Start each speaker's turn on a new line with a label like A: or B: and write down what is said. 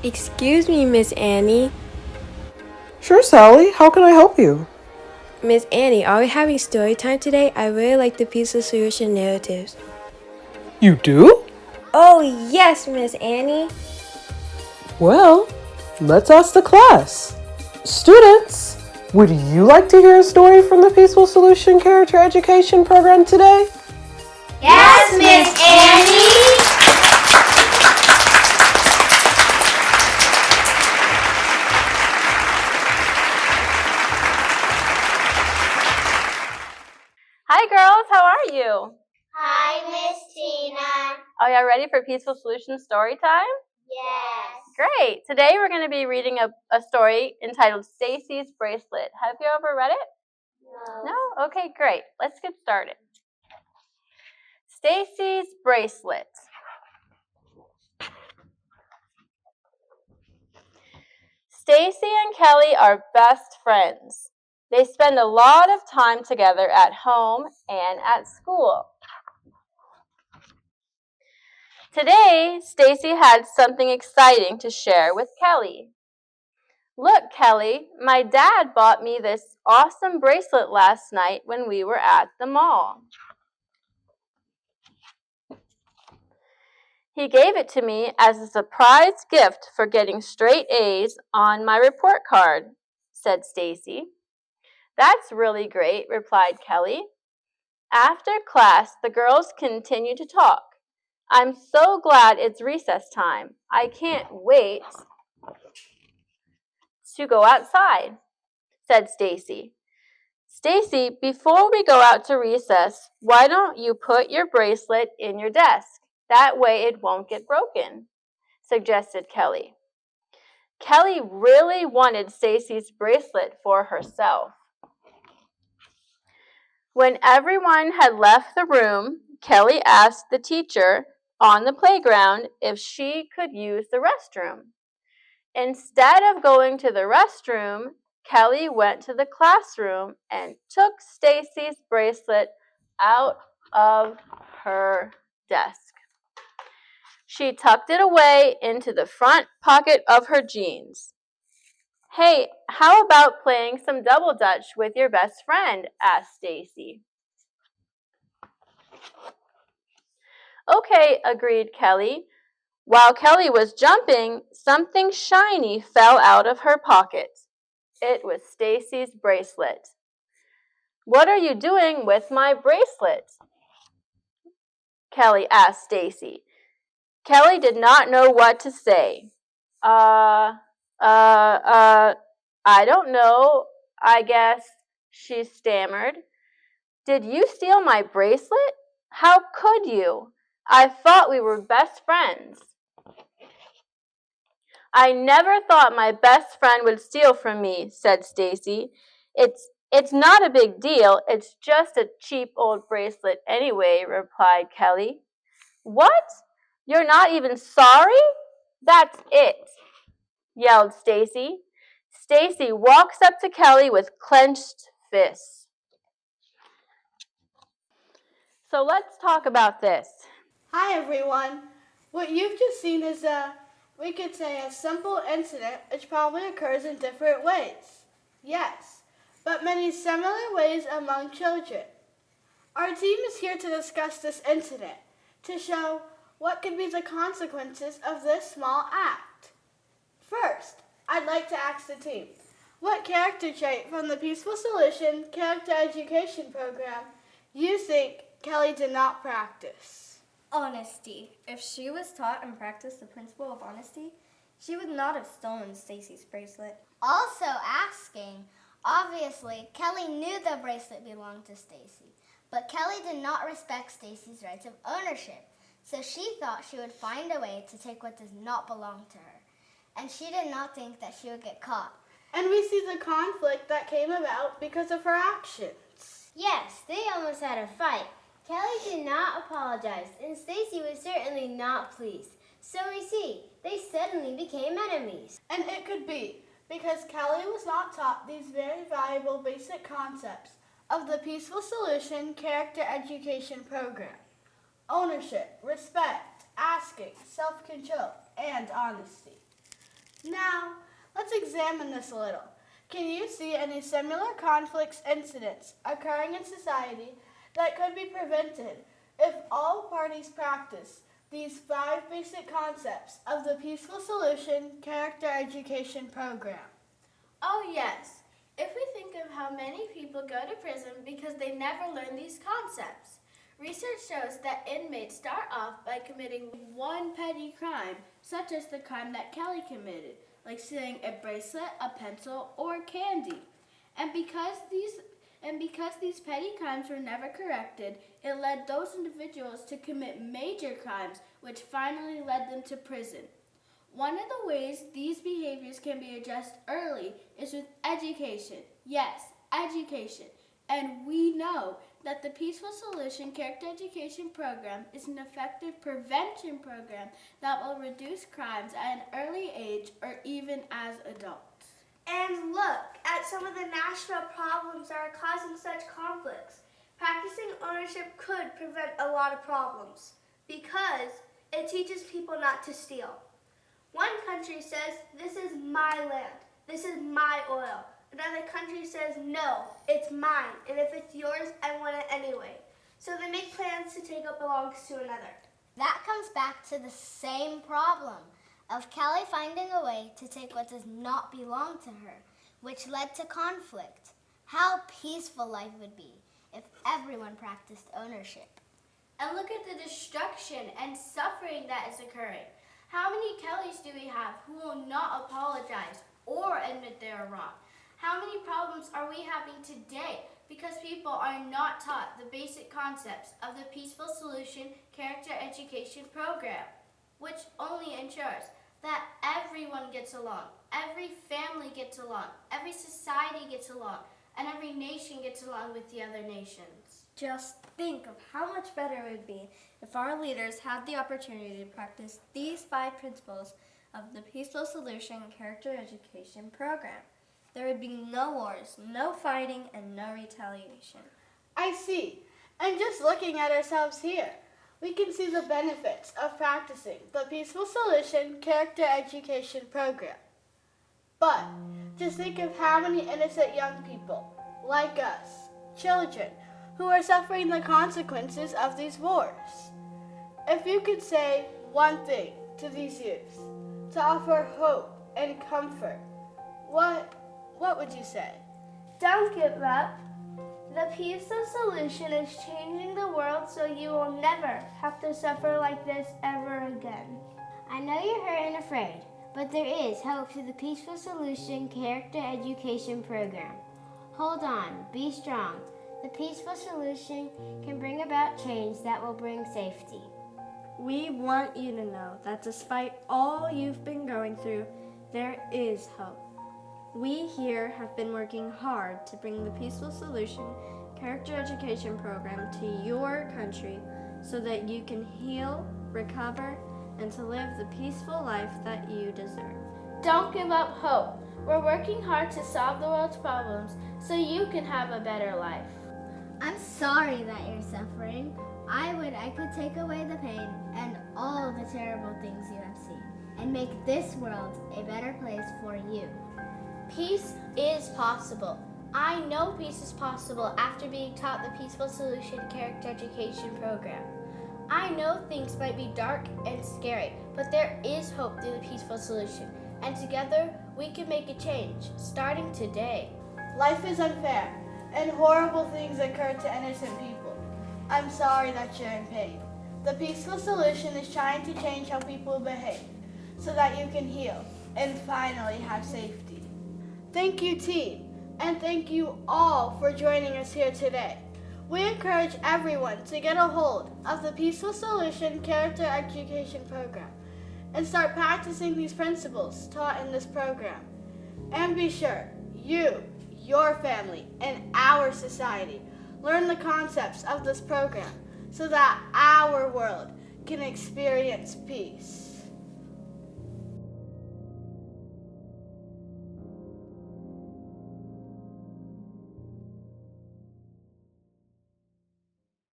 A: Excuse me, Miss Annie.
B: Sure, Sally. How can I help you?
A: Miss Annie, are we having story time today? I really like the Peaceful Solution narratives.
B: You do?
A: Oh, yes, Miss Annie.
B: Well, let's ask the class. Students, would you like to hear a story from the Peaceful Solution Character Education Program today?
C: Yes, Miss Annie!
D: Hi girls, how are you?
C: Hi, Miss Tina.
D: Are y'all ready for Peaceful Solution story time?
C: Yes.
D: Great. Today we're going to be reading a story entitled Stacy's Bracelet. Have you ever read it? No? Okay, great. Let's get started. Stacy's Bracelet. Stacy and Kelly are best friends. They spend a lot of time together at home and at school. Today, Stacy had something exciting to share with Kelly. Look, Kelly, my dad bought me this awesome bracelet last night when we were at the mall. He gave it to me as a surprise gift for getting straight A's on my report card, said Stacy. That's really great, replied Kelly. After class, the girls continued to talk. I'm so glad it's recess time. I can't wait to go outside, said Stacy. Stacy, before we go out to recess, why don't you put your bracelet in your desk? That way it won't get broken, suggested Kelly. Kelly really wanted Stacy's bracelet for herself. When everyone had left the room, Kelly asked the teacher on the playground if she could use the restroom. Instead of going to the restroom, Kelly went to the classroom and took Stacy's bracelet out of her desk. She tucked it away into the front pocket of her jeans. Hey, how about playing some double dutch with your best friend? Asked Stacy. Okay, agreed Kelly. While Kelly was jumping, something shiny fell out of her pocket. It was Stacy's bracelet. What are you doing with my bracelet? Kelly asked Stacy. Kelly did not know what to say. I don't know, I guess, she stammered. Did you steal my bracelet? How could you? I thought we were best friends. I never thought my best friend would steal from me, said Stacy. It's not a big deal. It's just a cheap old bracelet anyway, replied Kelly. What? You're not even sorry? That's it, yelled Stacy. Stacy walks up to Kelly with clenched fists. So let's talk about this.
E: Hi everyone. What you've just seen is we could say a simple incident which probably occurs in different ways. Yes, but many similar ways among children. Our team is here to discuss this incident, to show what could be the consequences of this small act. First, I'd like to ask the team, what character trait from the Peaceful Solution Character Education Program you think Kelly did not practice?
F: Honesty. If she was taught and practiced the principle of honesty, she would not have stolen Stacy's bracelet.
C: Also asking, obviously, Kelly knew the bracelet belonged to Stacy, but Kelly did not respect Stacy's rights of ownership, so she thought she would find a way to take what does not belong to her, and she did not think that she would get caught.
E: And we see the conflict that came about because of her actions.
G: Yes, they almost had a fight. Kelly did not apologize, and Stacy was certainly not pleased. So we see, they suddenly became enemies.
E: And it could be because Kelly was not taught these very valuable basic concepts of the Peaceful Solution Character Education Program. Ownership, respect, asking, self-control, and honesty. Now, let's examine this a little. Can you see any similar conflicts incidents occurring in society that could be prevented if all parties practice these 5 basic concepts of the Peaceful Solution Character Education Program?
H: Oh yes, if we think of how many people go to prison because they never learn these concepts. Research shows that inmates start off by committing one petty crime, such as the crime that Kelly committed, like stealing a bracelet, a pencil, or candy. And because these petty crimes were never corrected, it led those individuals to commit major crimes, which finally led them to prison. One of the ways these behaviors can be addressed early is with education. Yes, education. And we know that the Peaceful Solution Character Education Program is an effective prevention program that will reduce crimes at an early age or even as adults.
I: And look at some of the national problems that are causing such conflicts. Practicing ownership could prevent a lot of problems because it teaches people not to steal. One country says, this is my land, this is my oil. Another country says, no, it's mine, and if it's yours, I want it anyway. So they make plans to take what belongs to another.
C: That comes back to the same problem of Kelly finding a way to take what does not belong to her, which led to conflict. How peaceful life would be if everyone practiced ownership.
H: And look at the destruction and suffering that is occurring. How many Kellys do we have who will not apologize or admit they are wrong? How many problems are we having today because people are not taught the basic concepts of the Peaceful Solution Character Education Program, which only ensures that everyone gets along, every family gets along, every society gets along, and every nation gets along with the other nations.
F: Just think of how much better it would be if our leaders had the opportunity to practice these 5 principles of the Peaceful Solution Character Education Program. There would be no wars, no fighting, and no retaliation.
E: I see. And just looking at ourselves here, we can see the benefits of practicing the Peaceful Solution Character Education Program. But just think of how many innocent young people, like us, children, who are suffering the consequences of these wars. If you could say one thing to these youth, to offer hope and comfort, what would you say?
I: Don't give up. The Peaceful Solution is changing the world so you will never have to suffer like this ever again.
G: I know you're hurt and afraid, but there is hope through the Peaceful Solution Character Education Program. Hold on, be strong. The Peaceful Solution can bring about change that will bring safety.
F: We want you to know that despite all you've been going through, there is hope. We here have been working hard to bring the Peaceful Solution Character Education Program to your country so that you can heal, recover, and to live the peaceful life that you deserve.
H: Don't give up hope. We're working hard to solve the world's problems so you can have a better life.
C: I'm sorry that you're suffering. I could take away the pain and all the terrible things you have seen and make this world a better place for you.
H: Peace is possible. I know peace is possible after being taught the Peaceful Solution Character Education Program. I know things might be dark and scary, but there is hope through the Peaceful Solution, and together we can make a change, starting today.
E: Life is unfair, and horrible things occur to innocent people. I'm sorry that you're in pain. The Peaceful Solution is trying to change how people behave so that you can heal and finally have safety. Thank you, team, and thank you all for joining us here today. We encourage everyone to get a hold of the Peaceful Solution Character Education Program and start practicing these principles taught in this program. And be sure, you, your family, and our society learn the concepts of this program so that our world can experience peace.